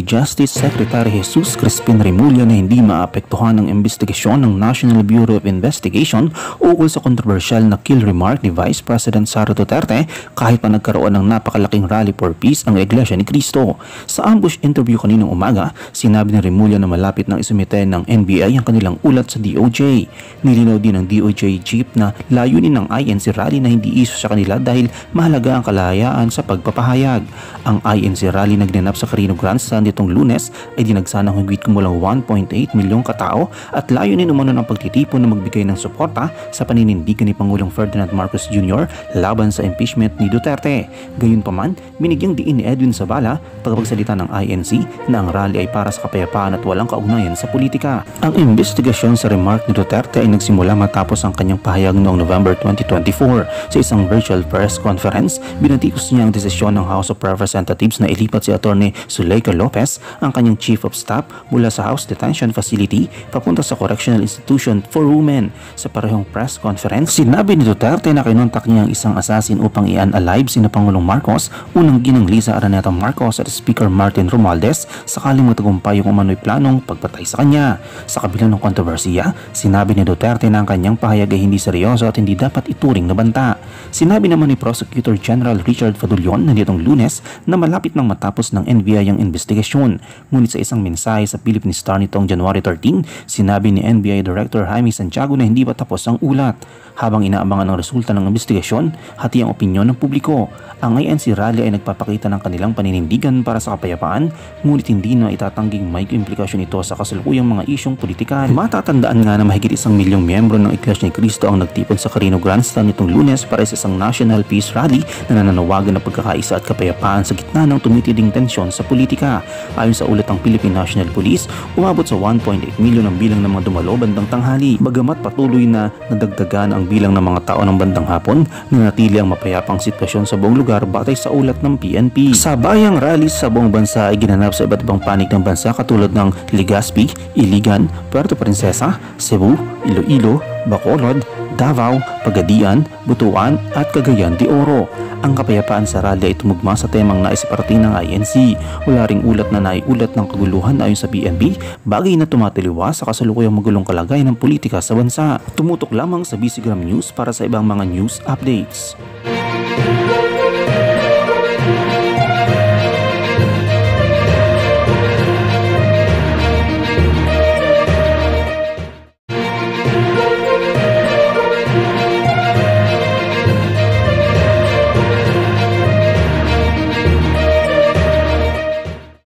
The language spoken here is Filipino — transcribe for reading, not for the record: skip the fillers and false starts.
Justice Secretary Jesus Crispin Remulla na hindi maapektuhan ng investigasyon ng National Bureau of Investigation ukol sa kontrobersyal na kill remark ni Vice President Sara Duterte kahit pa nagkaroon ng napakalaking rally for peace ang Iglesia ni Cristo. Sa ambush interview kaninang umaga, sinabi ni Remulla na malapit nang isumite ng NBI ang kanilang ulat sa DOJ. Nilinaw din ng DOJ chief na layunin ng INC rally na hindi iso sa kanila dahil mahalaga ang kalayaan sa pagpapahayag. Ang INC rally na ginanap sa Carino Grandstand nitong Lunes ay dinagsa ng higit kumulang 1.8 milyong katao at layunin umano ng pagtitipon na magbigay ng suporta sa paninindigan ni Pangulong Ferdinand Marcos Jr. laban sa impeachment ni Duterte. Gayunpaman, binigyang diin ni Edwin Zabala, tagapagsalita ng INC, na ang rally ay para sa kapayapaan at walang kaugnayan sa politika. Ang investigasyon sa remark ni Duterte ay nagsimula matapos ang kanyang pahayag noong November 2024. Sa isang virtual press conference, binatikos niya ang desisyon ng House of Representatives na ilipat si Atty. Zuleika Lopez, ang kanyang Chief of Staff, mula sa House Detention Facility papunta sa Correctional Institution for Women. Sa parehong press conference, sinabi ni Duterte na kinontak niya ang isang assassin upang i-unalive sina Pangulong Marcos, unang ginang Liza Araneta Marcos at Speaker Martin Romualdez sakaling matagumpay yung umano'y planong pagpatay sa kanya. Sa kabila ng kontrobersiya, sinabi ni Duterte na ang kanyang pahayag ay hindi seryoso at hindi dapat ituring na banta. Sinabi naman ni Prosecutor General Richard Fadulion na nitong Lunes na malapit nang matapos ng NBI ang investigasyon. Ngunit sa isang mensahe sa Philippine Star nitong January 13, sinabi ni NBI Director Jaime Santiago na hindi pa tapos ang ulat. Habang inaabangan ang resulta ng investigasyon, hati ang opinyon ng publiko. Ang INC rally ay nagpapakita ng kanilang paninindigan para sa kapayapaan, ngunit hindi na itatangging may implikasyon ito sa kasalukuyang mga isyong politikal. Matatandaan nga na mahigit 1 milyong miyembro ng Iglesia ni Cristo ang nagtipon sa Carino Grandstand nitong Lunes para sa isang National Peace Rally na nananawagan ng pagkakaisa at kapayapaan sa gitna ng tumitinding tensyon sa politika. Ayon sa ulat ng Philippine National Police, umabot sa 1.8 milyon ang bilang ng mga dumalo bandang tanghali. Bagamat patuloy na nadagdagan ang bilang ng mga tao ng bandang hapon, nanatili ang mapayapang sitwasyon sa buong lugar batay sa ulat ng PNP. Sa bayang rally sa buong bansa ay ginanap sa iba't ibang panig ng bansa katulad ng Legazpi, Iligan, Puerto Princesa, Cebu, Iloilo, Bacolod, Davao, Pagadian, Butuan at Cagayan de Oro. Ang kapayapaan sa rally ay tumugma sa temang naisiparating ng INC. Wala ring ulat na naiulat ng kaguluhan ayon sa PNP, bagay na tumataliwas sa kasalukuyang magulong kalagayan ng politika sa bansa. Tumutok lamang sa Bisigram News para sa ibang mga news updates.